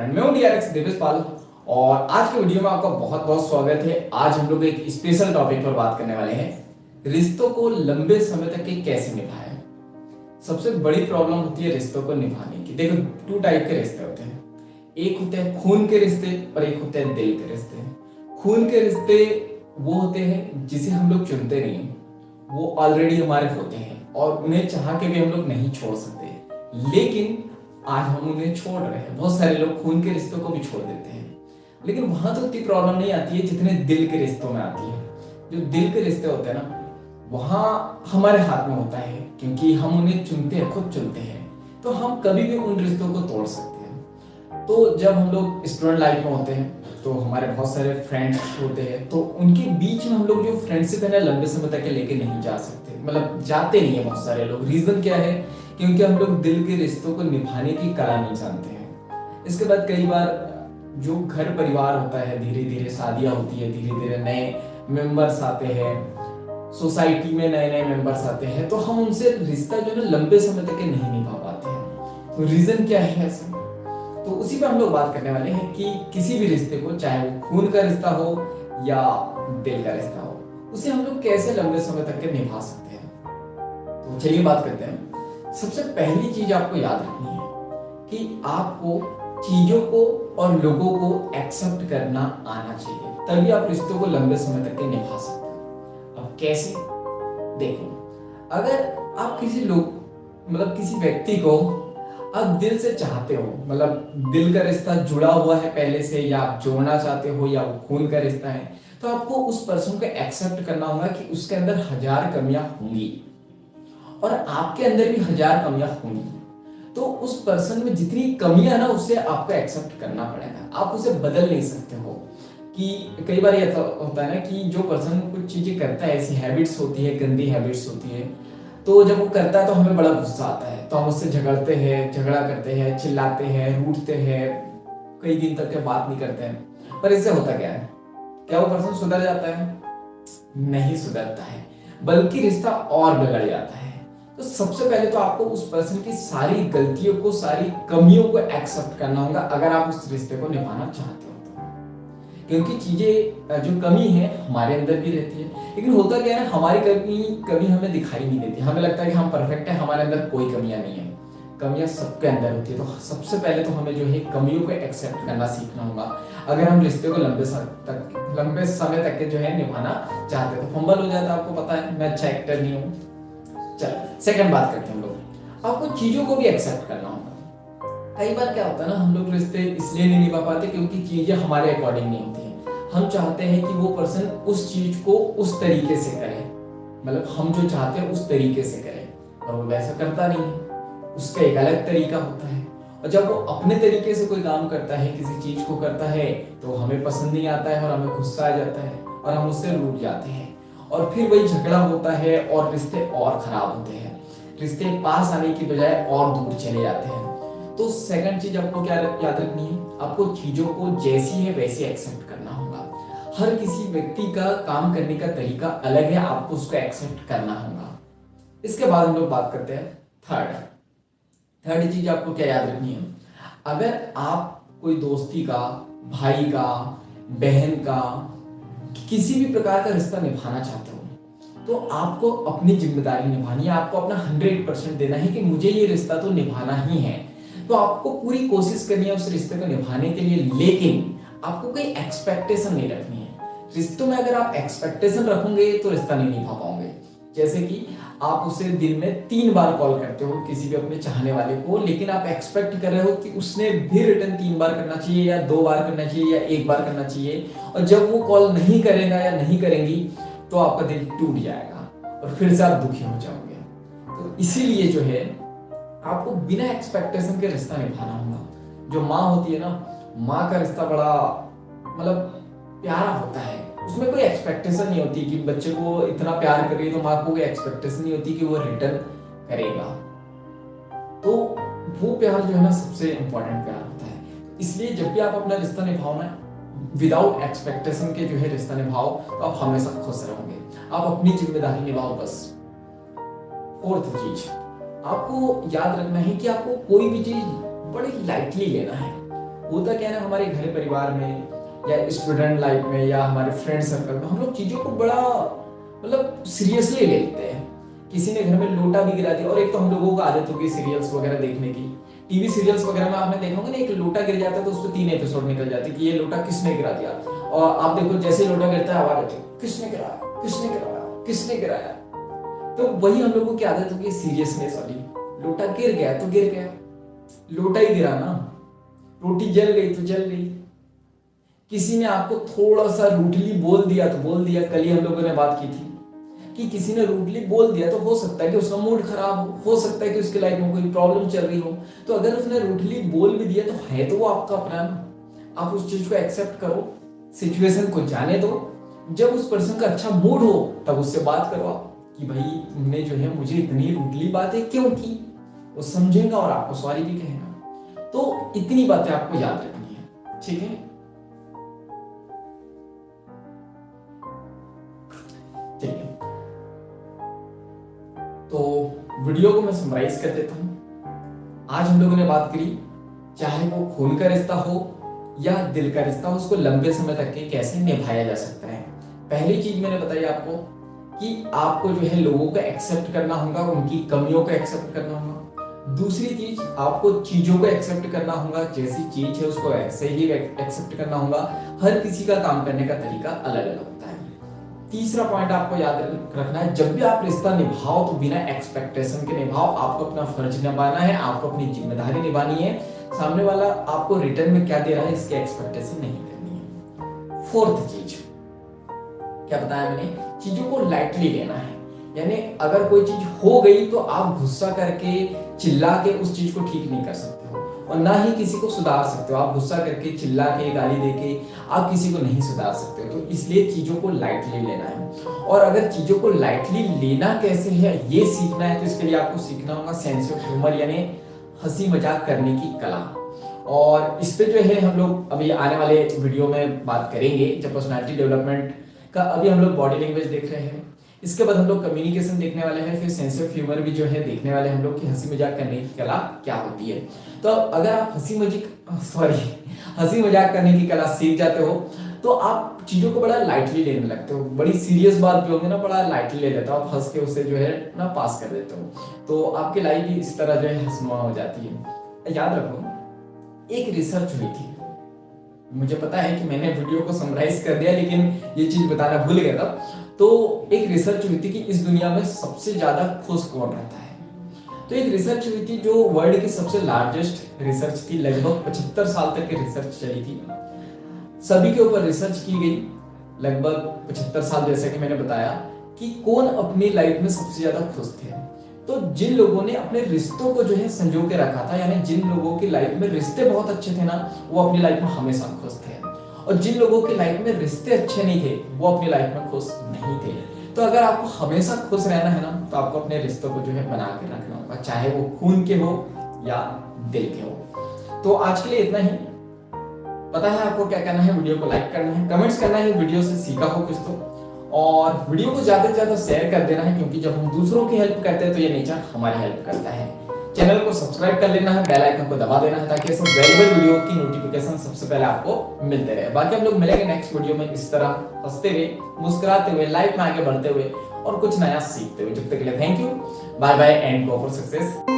Friend, मैं हूं DRX Devesh पाल और आज के वीडियो में आपका बहुत बहुत स्वागत है। आज हम लोग एक स्पेशल टॉपिक पर बात करने वाले हैं, रिश्तों को लंबे समय तक के कैसे निभाएं। सबसे बड़ी प्रॉब्लम होती है रिश्तों को निभाने की। देखो, टू टाइप के रिश्ते होते हैं, एक होते हैं खून के रिश्ते और एक होते हैं दिल के रिश्ते। खून के रिश्ते वो होते हैं जिसे हम लोग चुनते नहीं, वो ऑलरेडी हमारे होते हैं और उन्हें चाह के भी हम लोग नहीं छोड़ सकते, लेकिन आज हम उन्हें छोड़ रहे हैं। बहुत सारे लोग खून के रिश्तों को भी छोड़ देते हैं, लेकिन वहां तो इतनी प्रॉब्लम नहीं आती है जितने दिल के रिश्तों में आती है। जो दिल के रिश्ते होते हैं ना, वहां हमारे हाथ में होता है, क्योंकि हम उन्हें चुनते हैं, खुद चुनते हैं, तो हम कभी भी उन रिश्तों को तोड़ सकते हैं। तो जब हम लोग स्टूडेंट लाइफ में होते हैं तो हमारे बहुत सारे फ्रेंड्स होते हैं, तो उनके बीच में हम लोग जो फ्रेंडशिप है ना, लंबे समय तक के लेके नहीं जा सकते, मतलब जाते नहीं है बहुत सारे लोग। रीजन क्या है? क्योंकि हम लोग दिल के रिश्तों को निभाने की कला नहीं जानते हैं। इसके बाद कई बार जो घर परिवार होता है, धीरे धीरे शादियां होती है, धीरे धीरे नए मेंबर्स आते हैं, सोसाइटी में नए नए मेंबर्स आते हैं, तो हम उनसे रिश्ता जो है लंबे समय तक के नहीं निभा पाते हैं। तो रीजन क्या है ऐसा? तो उसी पे हम लोग बात करने वाले हैं कि किसी भी रिश्ते को, चाहे वो खून का रिश्ता हो या दिल का रिश्ता हो, उसे हम लोग कैसे लंबे समय तक के निभा सकते हैं। तो चलिए बात करते हैं। सबसे पहली चीज आपको याद रखनी है कि आपको चीजों को और लोगों को एक्सेप्ट करना आना चाहिए, तभी आप रिश्तों को लंबे समय तक के निभा सकते हैं। अब कैसे? देखो, अगर आप किसी लोग, मतलब किसी व्यक्ति को आप दिल से चाहते हो, मतलब दिल का रिश्ता जुड़ा हुआ है पहले से, या आप जोड़ना चाहते हो, या वो खून का रिश्ता है, तो आपको उस पर्सन को एक्सेप्ट करना होगा कि उसके अंदर 1000 कमियां होंगी और आपके अंदर भी 1000 कमियां होंगी। तो उस पर्सन में जितनी कमियां है ना, उससे आपको एक्सेप्ट करना पड़ेगा। आप उसे बदल नहीं सकते हो। कि कई बार ऐसा होता है ना कि जो पर्सन कुछ चीजें करता है, ऐसी हैबिट्स होती है, गंदी हैबिट्स होती है, तो जब वो करता है तो हमें बड़ा गुस्सा आता है, तो हम उससे झगड़ते हैं, झगड़ा करते हैं, चिल्लाते हैं, रूठते हैं, कई दिन तक के बात नहीं करते हैं। पर इससे होता क्या है? क्या वो पर्सन सुधर जाता है? नहीं सुधरता है, बल्कि रिश्ता और बिगड़ जाता है। तो सबसे पहले तो आपको उस पर्सन की सारी गलतियों को, सारी कमियों को एक्सेप्ट करना होगा, अगर आप उस रिश्ते को निभाना चाहते हो तो। क्योंकि चीजें जो कमी है हमारे अंदर भी रहती है, लेकिन होता क्या है, हमारी कमी कभी हमें दिखाई नहीं देती। हमें लगता है कि हम परफेक्ट है, हमारे अंदर कोई कमियां नहीं है। कमियां सबके अंदर होती है। तो सबसे पहले तो हमें जो है कमियों को एक्सेप्ट करना सीखना होगा, अगर हम रिश्ते को लंबे समय तक के जो है निभाना चाहते हैं। तो फंबल हो जाता है, आपको पता है, मैं अच्छा एक्टर नहीं हूँ। चलो सेकंड बात करते हैं हम लोग। आपको चीजों को भी एक्सेप्ट करना होगा। कई बार क्या होता है ना, हम लोग रिश्ते इसलिए नहीं निभा पाते क्योंकि चीजें हमारे अकॉर्डिंग नहीं होती हैं। हम चाहते हैं कि वो पर्सन उस चीज को उस तरीके से करे, मतलब हम जो चाहते हैं उस तरीके से करे, और वो वैसा करता नहीं है, उसका एक अलग तरीका होता है। और जब वो अपने तरीके से कोई काम करता है, किसी चीज को करता है, तो हमें पसंद नहीं आता है और हमें गुस्सा आ जाता है और हम उससे रूठ जाते हैं, और फिर वही झगड़ा होता है और रिश्ते और खराब होते हैं। रिश्ते पास आने की बजाय और दूर चले जाते हैं। तो सेकंड चीज आपको क्या याद रखनी है? आपको चीजों को जैसी है वैसे एक्सेप्ट करना होगा। हर किसी व्यक्ति का काम करने का तरीका अलग है, आपको उसको एक्सेप्ट करना होगा। इसके बाद हम लोग बात करते हैं थर्ड चीज आपको क्या याद रखनी है? अगर आप कोई दोस्ती का, भाई का, बहन का, किसी भी प्रकार का रिश्ता निभाना चाहते हो, तो आपको अपनी जिम्मेदारी निभानी है। आपको अपना 100% देना है कि मुझे ये रिश्ता तो निभाना ही है। तो आपको पूरी कोशिश करनी है उस रिश्ते को निभाने के लिए, लेकिन आपको कोई एक्सपेक्टेशन नहीं रखनी है। रिश्तों में अगर आप एक्सपेक्टेशन रखोगे तो रिश्ता नहीं निभा पाओगे। जैसे कि आप उसे दिन में 3 बार कॉल करते हो किसी भी अपने चाहने वाले को, लेकिन आप एक्सपेक्ट कर रहे हो कि उसने भी रिटर्न 3 बार करना चाहिए, या 2 बार करना चाहिए, या 1 बार करना चाहिए, और जब वो कॉल नहीं करेगा या नहीं करेंगी तो आपका दिल टूट जाएगा और फिर से आप दुखी हो जाओगे। तो इसीलिए जो है आपको बिना एक्सपेक्टेशन के रिश्ता निभाना होगा। जो माँ होती है ना, माँ का रिश्ता बड़ा मतलब प्यारा होता है, उसमें कोई एक्सपेक्टेशन नहीं होती कि बच्चे को इतना प्यार कर रही है, तो माँ को कोई एक्सपेक्टेशन नहीं होती कि वो रिटर्न करेगा। तो वो प्यार जो है ना, सबसे इंपॉर्टेंट प्यार होता है। इसलिए जब भी आप अपना रिश्ता निभाओ ना, विदाउट एक्सपेक्टेशन के जो है रिश्ता निभाओ, तो आप हमेशा खुश रहोगे। आप अपनी जिम्मेदारी निभाओ बस। फोर्थ चीज आपको याद रखना है कि आपको कोई भी चीज बड़ी लाइटली लेना है। होता क्या है ना, हमारे घर परिवार में या स्टूडेंट लाइफ में या हमारे फ्रेंड सर्कल में हम लोग चीजों को बड़ा मतलब सीरियसली ले लेते हैं। किसी ने घर में लोटा भी गिरा दिया, और एक तो हम लोगों को आदत होगी सीरियल्स वगैरह देखने की, टीवी सीरियल्स वगैरह में आपने देखा होगा ना, एक लोटा गिर जाता है तो उस पर 3 एपिसोड निकल जाते कि ये लोटा किसने गिरा दिया। और आप देखो जैसे लोटा गिरता है आवाज आती है, किसने गिराया, किसने गिराया, किसने गिराया। तो वही हम लोगों की आदत होगी सीरियसनेस वाली। लोटा गिर गया तो गिर गया, लोटा ही गिरा ना, रोटी जल गई तो जल गई। किसी ने आपको थोड़ा सा रूडली बोल दिया तो बोल दिया। कल ही हम लोगों ने बात की थी कि किसी ने रूडली बोल दिया तो हो सकता है कि उसका मूड खराब हो सकता है कि उसकी लाइफ में कोई प्रॉब्लम चल रही हो। तो अगर उसने रूडली बोल भी दिया तो है तो वो आपका अपना ना, आप उस चीज को एक्सेप्ट करो, सिचुएशन को जाने दो। जब उस पर्सन का अच्छा मूड हो तब उससे बात करो आप कि भाई तुमने जो है मुझे इतनी रूडली बातें क्यों की। वो समझेगा और आपको सॉरी भी कहेगा। तो इतनी बातें आपको याद रखनी है, ठीक है। ठीक है, तो वीडियो को मैं समराइज कर देता हूं। आज हम लोगों ने बात करी, चाहे वो खून का रिश्ता हो या दिल का रिश्ता हो, उसको लंबे समय तक के कैसे निभाया जा सकता है। पहली चीज मैंने बताई आपको कि आपको जो है लोगों को एक्सेप्ट करना होगा, उनकी कमियों को एक्सेप्ट करना होगा। दूसरी चीज, आपको चीजों को एक्सेप्ट करना होगा, जैसी चीज है उसको ऐसे ही एक्सेप्ट करना होगा। हर किसी का काम करने का तरीका अलग अलग होता है। तीसरा पॉइंट आपको याद रखना है, जब भी आप रिश्ता निभाओ तो बिना एक्सपेक्टेशन के निभाओ। आपको अपना फर्ज निभाना है, आपको अपनी जिम्मेदारी निभानी है। सामने वाला आपको रिटर्न में क्या दे रहा है इसकी एक्सपेक्टेशन नहीं करनी है। फोर्थ चीज क्या बताया मैंने, चीजों को लाइटली लेना है। यानी अगर कोई चीज हो गई तो आप गुस्सा करके चिल्ला के उस चीज को ठीक नहीं कर सकते हो, और ना ही किसी को सुधार सकते हो। आप गुस्सा करके चिल्ला के गाली देके आप किसी को नहीं सुधार सकते हो। तो इसलिए चीजों को लाइटली लेना है। और अगर चीजों को लाइटली लेना कैसे है ये सीखना है, तो इसके लिए आपको सीखना होगा सेंस ऑफ ह्यूमर, यानी हंसी मजाक करने की कला। और इस पे जो है हम लोग अभी आने वाले वीडियो में बात करेंगे। जब पर्सनालिटी डेवलपमेंट का अभी हम लोग बॉडी लैंग्वेज देख रहे हैं, इसके बाद हम लोग कम्युनिकेशन देखने वाले हैं, फिर सेंस ऑफ ह्यूमर भी जो है देखने वाले हैं हम लोग कि हंसी मजाक करने की कला क्या होती है। तो अगर आप हंसी मजाक करने की कला सीख जाते हो तो आप चीजों को बड़ा लाइटली लेने लगते हो। बड़ी सीरियस बात भी होगी ना, बड़ा लाइटली ले लेते हो, आप हंस के उससे जो है ना पास कर देते हो। तो आपकी लाइफ भी इस तरह जो है हंसनुमा हो जाती है। याद रखो, एक रिसर्च हुई थी, मुझे पता है कि मैंने वीडियो को समराइज कर दिया लेकिन ये चीज बताना भूल गया था। तो एक रिसर्च हुई थी कि इस दुनिया में सबसे ज्यादा खुश कौन रहता है। तो एक रिसर्च हुई थी जो वर्ल्ड की सबसे लार्जेस्ट रिसर्च थी, लगभग 75 साल तक की रिसर्च चली थी। सभी के ऊपर रिसर्च की गई लगभग 75 साल, जैसा कि मैंने बताया कि कौन अपनी लाइफ में सबसे ज्यादा खुश थे। तो जिन लोगों ने अपने रिश्तों को जो है संजो के रखा था, यानी जिन लोगों की लाइफ में रिश्ते बहुत अच्छे थे ना, वो अपनी लाइफ में हमेशा खुश थे। और जिन लोगों की लाइफ में रिश्ते अच्छे नहीं थे वो अपनी लाइफ में खुश नहीं थे। तो अगर आपको हमेशा खुश रहना है ना, तो आपको अपने रिश्तों को जो है बना के रखना होगा, चाहे वो खून के हो या दिल के हो। तो आज के लिए इतना ही। पता है आपको क्या करना है, वीडियो को लाइक करना है, कमेंट्स करना है, वीडियो से सीखा हो कुछ तो, और वीडियो को ज्यादा से ज्यादा शेयर कर देना है, क्योंकि जब हम दूसरों की हेल्प करते हैं तो ये नेचर हमारी हेल्प करता है। चैनल को सब्सक्राइब कर लेना है, बेल आइकन को दबा देना है, ताकि ऐसे वैल्यूएबल वीडियो की नोटिफिकेशन सबसे पहले आपको मिलते रहे। बाकी हम लोग मिलेंगे नेक्स्ट वीडियो में इस तरह हंसते हुए, मुस्कुराते हुए, लाइफ में आगे बढ़ते हुए और कुछ नया सीखते हुए। जब तक के लिए thank you, bye bye and go for success.